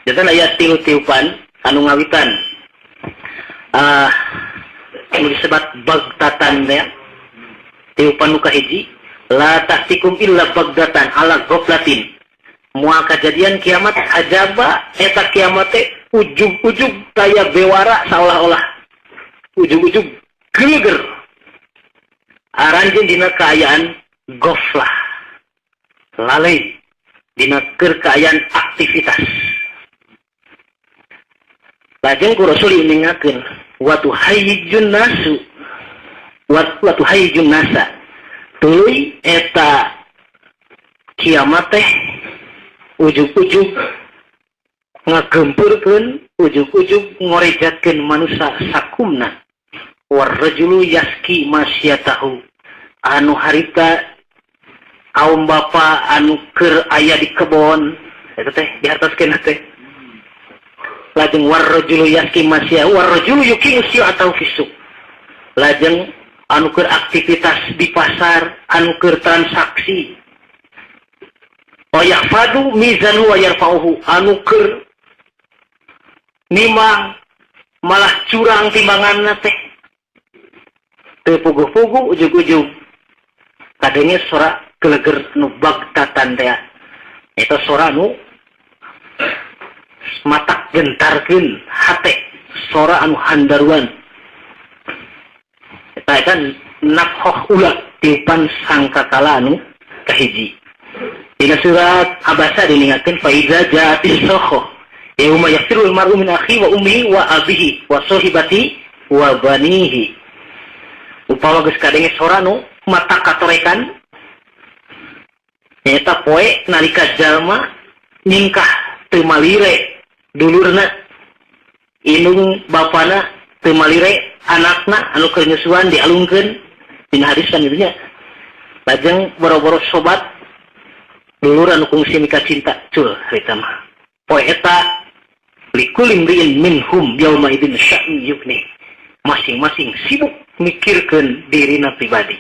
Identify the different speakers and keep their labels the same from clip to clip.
Speaker 1: Jantan aya tilu-tiupan anu ngawitan. Anu disebut bagtatan ya. Tiupan nu kahiji, la tahtikum illa bagdatan ala ghaflatin. Moal kejadian kiamat ajaba eta kiamat teh ujug-ujug kaya bewara seolah-olah ujug-ujug geger. Aranjeun dina kaayaan ghaflah. Lalai dina keur kaayaan aktivitas. Lajeng ku Rasul ningakeun wa tuhayyijun nasu wa tuhayyijun nasa. Tuluy eta kiamat teh ujug-ujug ngagempurkeun, ujug-ujug ngorejatkeun manusia sakumna. Warrajulu yaski masyatahu, anu harita kaum bapa anu keur aya di kebon eta teh dihartoskeun teh. Lajeng warrajulu yaski masya warrajulu yuqimu atau fisuk. Lajeng anu keur aktivitas di pasar, anu keur transaksi. Wa yahfadu mizanu wa yarfa'uhu, anu keur nimang malah curang timbanganna teh. Teu puguh-puguh ujug-ujug. Kadenge sora geleger nu bagtatan teh. Eta sora nu matak gentarkeun hate, sora anu handaruan. Eta kan nafkah ulah tiupan sangkakala anu kahiji. Dina surat Abasa diningatkeun fa iza ja'atis sokho yauma yafirul mar'u min akhihi wa ummihi wa abihi wa sahibati wa banihi. Upawa geus kadenge sora nu matak katorekan eta poe nalika jalma ningkah teu malire dulurna, indung bapana teu malire anakna anu keur nyusuan dialungkeun dina hadis kan ieu nya. Lajeng boro-boro sobat dulur anu kungsi mika cinta cul eta mah. Poe eta likulli imri'in minhum yauma idzin sya'nu yughni. Masing-masing sibuk mikirkeun dirina pribadi.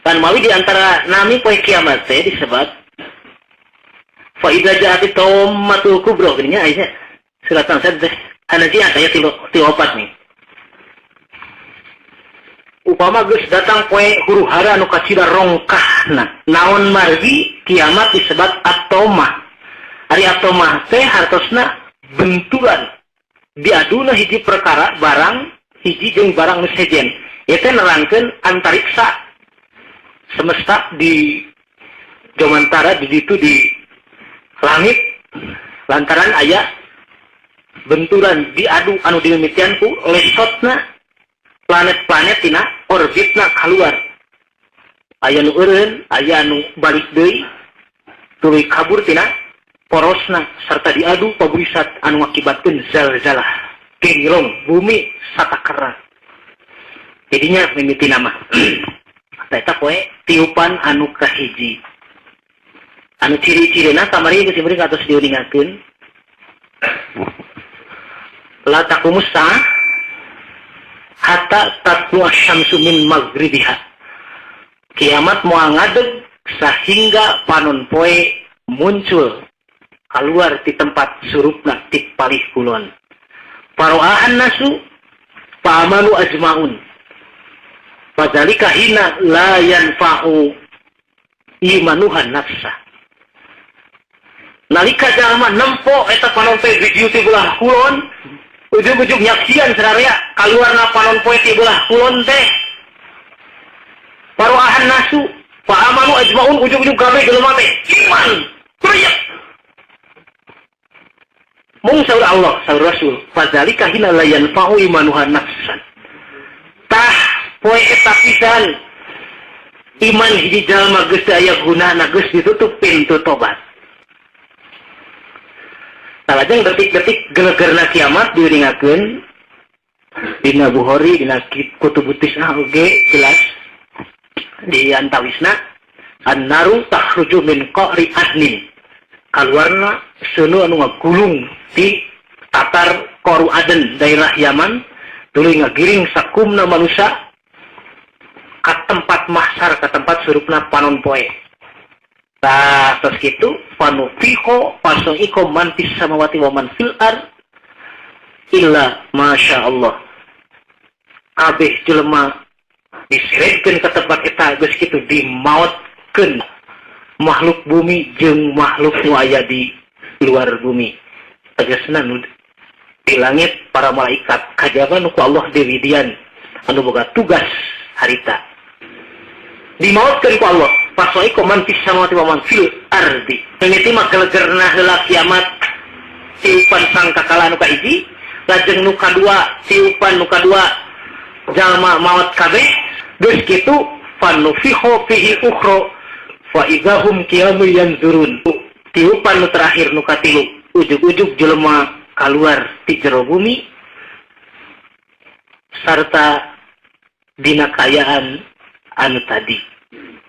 Speaker 1: Kan mawi di antara nami poe kiamat teh disebut fa idza ja'at tawmatul kubra geunya aya surat An-Nasr teh hanajian aya 34 nih. Upama geus datang poe huru-hara anu kacida rongkahna. Naon margi kiamat disebut atoma. Ari atoma teh hartosna benturan. Diaduna hiji perkara barang hiji jeung barang nu sejen. Ieu teh nerangkeun antariksa semesta di jomantara di ditu di langit lantaran aya benturan diadu anu dimimitian ku lesotna planet-planet tina orbitna keluar. Aya nu eureun, aya anu balik deui tuluy kabur tina porosna sarta diadu paburisat anu ngakibatkeun zalzalah genglong bumi satakara. Jadinya mimiti nama. Eta poe tiupan anu kahiji. Anu ciri-cirina kamari geus diberi katos diuningakeun. La taqumus saah hatta tatlu asyamsu min maghribiha. Kiamat moal ngadeg sehingga panon poe muncul keluar di tempat surupna ti palih kulon. Paro'ahan nasu fa'amalu ajma'un. Fadzalika hina la yanfa'u imanuhan nafsa. Nalika jalma nempo eta panon poe video ti belah kulon, ujug-ujug nyaksian sararea kaluarna panon poe ti belah kulon teh. Paro'ahan nasu fa'amalu ajma'un, ujug-ujug kabeh jelema teh iman. Priyak. Mung saur Allah, saur Rasul, fadzalika hina la yanfa'u imanuhan nafsan. Tah poe eta pisan iman hiji jalma geus teu aya gunana, geus ditutup pintu tobat. Salajeng detik-detik gelegerna kiamat diuningakeun dina Bukhari dina Kutubut Tis'ah oge jelas di antawisna an-naru takhruju min qa'ri adnin. Kaluarna seuneu anu ngagulung di tatar Qaru Aden daerah Yaman tuluy ngagiring sakumna manusia ka tempat mahsyar, ka tempat surupna panon poe. Tah tos kitu fanufiho pasung iko man fis samawati wa man fil ard illa masya Allah. Abeh jelema diseretkeun ka tempat eta geus kitu dimaotkeun makhluk bumi jeung makhluk nu aya di luar bumi. Tegasna nu di langit para malaikat kajaba nu ku Allah diwidian anu boga tugas harita. Dimaotkeun ku Allah pasoi koman fis samawati wa man fil ardi. Mimiti mah gelegerna heula kiamat tiupan sangkakala nu kahiji, lajeng nu kadua tiupan nu kadua jalma maot kabeh. Geus kitu fanufiho fihi ukhra fa idahum qiyamun yanzurun. Tiupan nu terakhir nu katilu, ujug-ujug jelema kaluar ti jero bumi sarta dina kayaan anu tadi.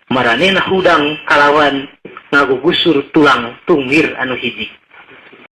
Speaker 1: Maranehna hudang kalawan ngagugusur tulang tungir anu hiji.